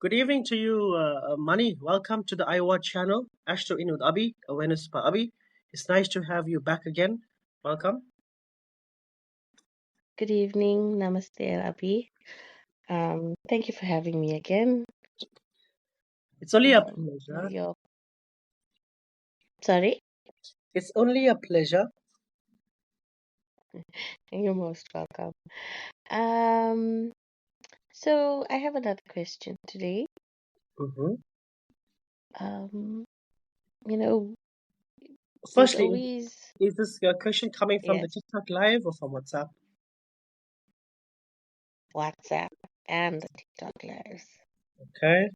Good evening to you, Mani. Welcome to the iWatch channel, Astro In with Abhi, Awareness by Abhi. It's nice to have you back again. Welcome. Good evening. Namaste, Abhi. Thank you for having me again. It's only a You know, pleasure. you're sorry. It's only a pleasure. You're most welcome. Um, so I have another question today. hmm Um, you know, there's Firstly, always is this question coming from the yes, TikTok live or from WhatsApp? WhatsApp and the TikTok lives. Okay,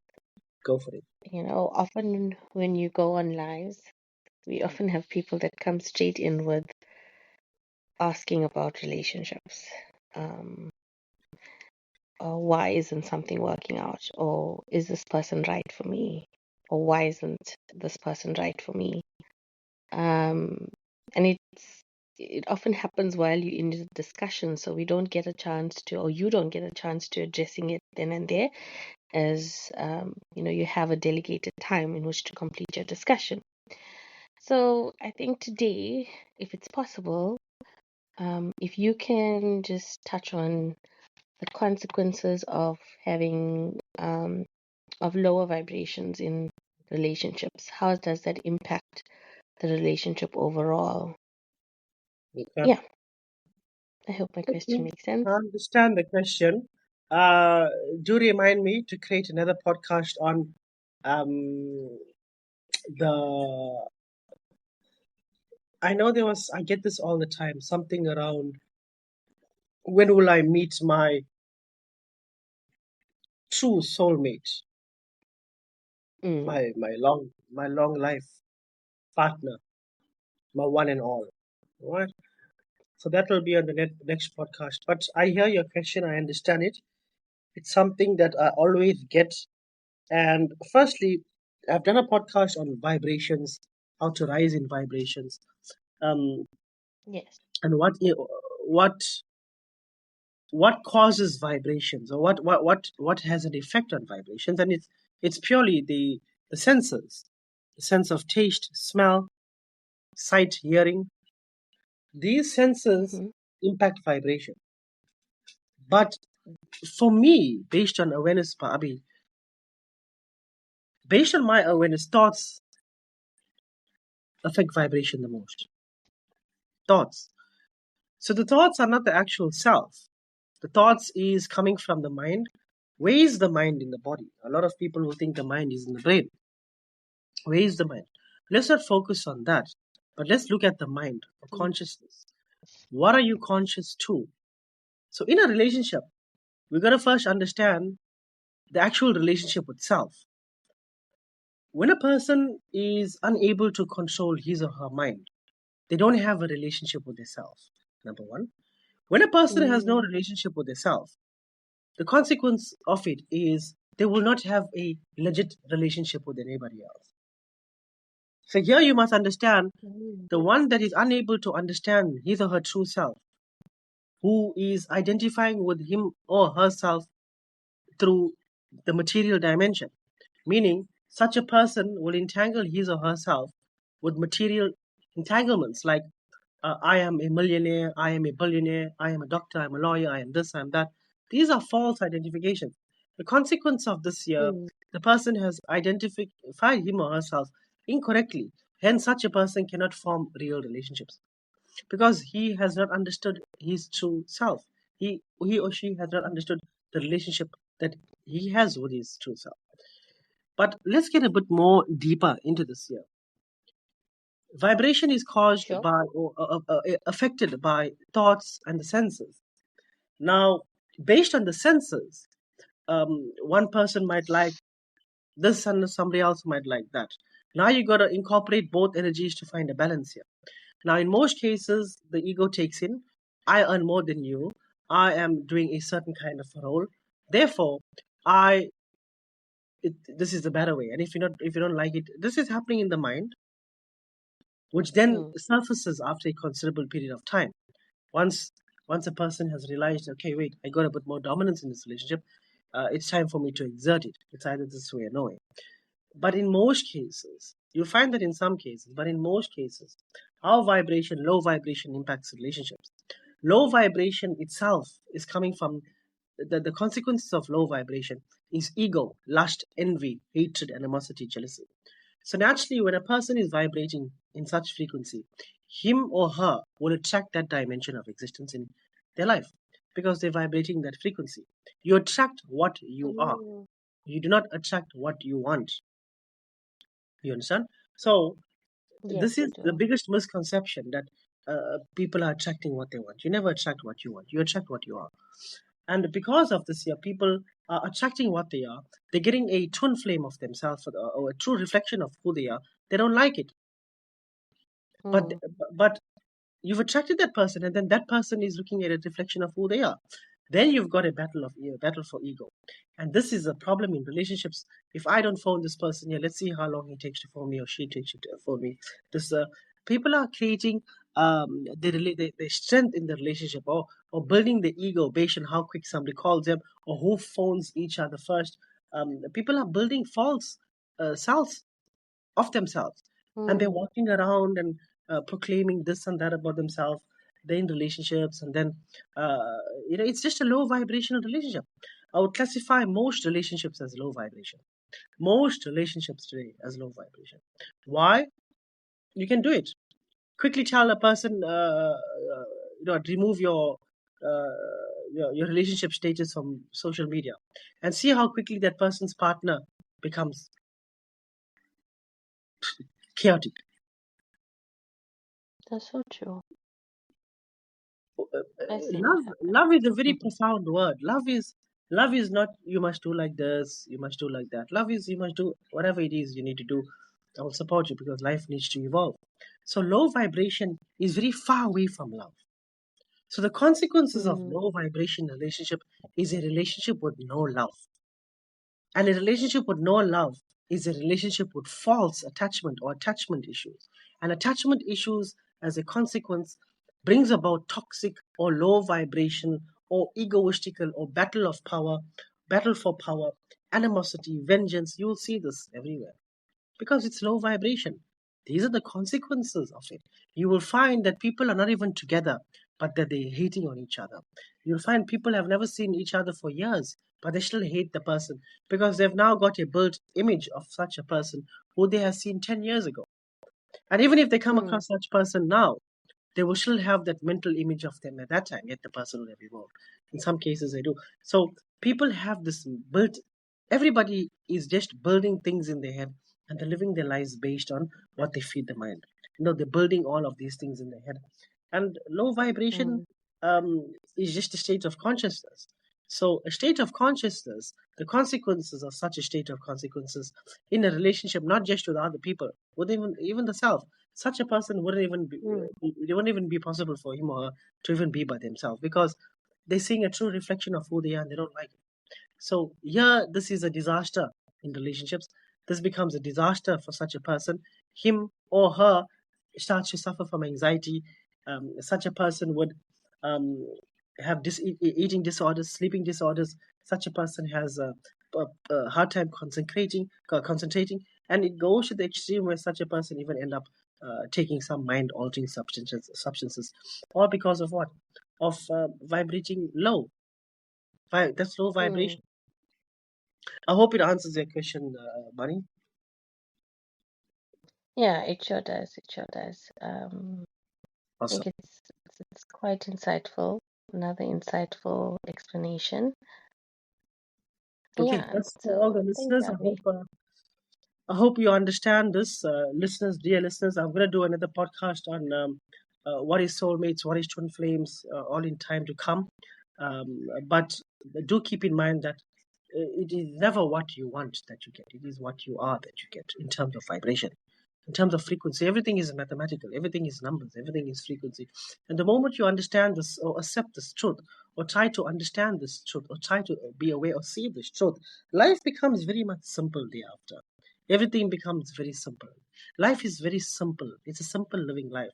go for it. Often when you go on lives, we often have people that come straight in with asking about relationships. Um, or why isn't something working out? Or is this person right for me? Or why isn't this person right for me? Um, and it often happens while you're in the discussion, so we don't get a chance to, or you don't get a chance to addressing it then and there, as you have a delegated time in which to complete your discussion. So I think today, if it's possible, if you can just touch on the consequences of having of lower vibrations in relationships. How does that impact the relationship overall? Okay. Yeah, I hope my question Okay. makes sense. I understand the question. Uh, do remind me to create another podcast on um, the. I know I get this all the time, something around when will I meet my true soulmate, Mm, my long life partner, my one and all. All right. So that will be on the next podcast. But I hear your question. I understand it. It's something that I always get. And firstly, I've done a podcast on vibrations, how to rise in vibrations, um, yes. and what what causes vibrations, or what has an effect on vibrations. And it's purely the senses, the sense of taste, smell, sight, hearing. These senses Mm-hmm. impact vibration. But for me, based on awareness, Abi, based on my awareness, thoughts affect vibration the most. Thoughts. So the thoughts are not the actual self. The thoughts is coming from the mind. Where is the mind in the body? A lot of people will think the mind is in the brain. Where is the mind? Let's not focus on that, but let's look at the mind or consciousness. What are you conscious to? So in a relationship, we got to first understand the actual relationship with self. When a person is unable to control his or her mind, they don't have a relationship with themselves. Number one. When a person has no Mm, relationship with themselves, the consequence of it is they will not have a legit relationship with anybody else. So here you must understand mm, the one that is unable to understand his or her true self, who is identifying with him or herself through the material dimension, meaning such a person will entangle his or herself with material entanglements like I am a millionaire, I am a billionaire, I am a doctor, I'm a lawyer, I am this, I am that. These are false identifications. The consequence of this year, mm, the person has identified him or herself incorrectly. Hence, such a person cannot form real relationships because he has not understood his true self. He or she has not understood the relationship that he has with his true self. But let's get a bit more deeper into this here. Vibration is caused sure. by or affected by thoughts and the senses. Now, based on the senses, one person might like this and somebody else might like that. Now you got to incorporate both energies to find a balance here. Now, in most cases, the ego takes in, I earn more than you. I am doing a certain kind of role. Therefore, I this is the better way. And if you don't like it, this is happening in the mind, which then Mm, surfaces after a considerable period of time. Once once a person has realized, okay, wait, I got a bit more dominance in this relationship, it's time for me to exert it. It's either this way or no way. But in most cases, you'll find that in some cases, but in most cases, how vibration, low vibration impacts relationships. Low vibration itself is coming from the consequences of low vibration is ego, lust, envy, hatred, animosity, jealousy. So naturally, when a person is vibrating in such frequency, him or her will attract that dimension of existence in their life because they're vibrating that frequency. You attract what you are. Mm. You do not attract what you want. You understand? So Yes, this I is the do. biggest misconception that people are attracting what they want. You never attract what you want. You attract what you are. And because of this here, people are attracting what they are. They're getting a twin flame of themselves or a true reflection of who they are. They don't like it. But Mm. but you've attracted that person, and then that person is looking at a reflection of who they are. Then you've got a battle for ego, and this is a problem in relationships. If I don't phone this person here, let's see how long he takes to phone me or she takes to phone me. This people are creating the strength in the relationship, or building the ego based on how quick somebody calls them or who phones each other first. People are building false selves of themselves, and they're Mm. walking around and proclaiming this and that about themselves. They're in relationships, and then uh, it's just a low vibrational relationship. I would classify most relationships as low vibration. Most relationships today as low vibration. Why? You can do it. Quickly tell a person, remove uh, your relationship status from social media, and see how quickly that person's partner becomes chaotic. That's so true. uh, I see that love happen. love is a very profound word. Love is not you must do like this, you must do like that. Love is you must do whatever it is you need to do. I will support you because life needs to evolve. So low vibration is very far away from love. So the consequences of Mm. low vibration relationship is a relationship with no love. And a relationship with no love is a relationship with false attachment or attachment issues. And attachment issues, as a consequence, brings about toxic or low vibration or egoistical or battle for power, animosity, vengeance. You will see this everywhere because it's low vibration. These are the consequences of it. You will find that people are not even together, but that they're hating on each other. You'll find people have never seen each other for years, but they still hate the person because they've now got a built image of such a person who they have seen 10 years ago. And even if they come Mm. across such person now, they will still have that mental image of them at that time, yet the person will have evolved. In some cases, they do. So people have this built, everybody is just building things in their head and they're living their lives based on what they feed the mind. They're building all of these things in their head. And low vibration Mm. is just a state of consciousness. So, a state of consciousness, the consequences of such a state of consequences in a relationship, not just with other people, with even the self, such a person Mm. it wouldn't even be possible for him or her to even be by themselves because they're seeing a true reflection of who they are and they don't like it. So here, this is a disaster in relationships. This becomes a disaster for such a person. Him or her starts to suffer from anxiety. Such a person would um, have eating disorders, sleeping disorders. Such a person has a hard time concentrating, and it goes to the extreme where such a person even end up taking some mind-altering substances, all because of what? Of vibrating low. That's low Mm. vibration. I hope it answers your question, Bunny. Yeah, it sure does. It sure does. I think Awesome. it's quite insightful. Another insightful explanation. Okay, Yeah. that's for all So the thanks, listeners. Avi. I hope you understand this, listeners, dear listeners. I'm gonna do another podcast on what is soulmates, what is twin flames, all in time to come. But do keep in mind that it is never what you want that you get. It is what you are that you get in terms of vibration. In terms of frequency, everything is mathematical, everything is numbers, everything is frequency. And the moment you understand this or accept this truth, or try to understand this truth, or try to be aware or see this truth, life becomes very much simple day after. Everything becomes very simple. Life is very simple. It's a simple living life.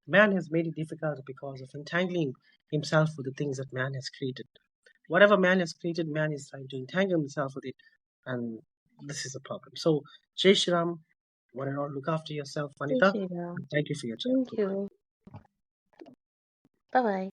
Man has made it difficult because of entangling himself with the things that man has created. whatever man has created, man is trying to entangle himself with it, and this is a problem. So, Jai Shri Ram, one and all, look after yourself, Jai Vanita. Shri Ram. Thank you for your time. Thank you. Bye bye.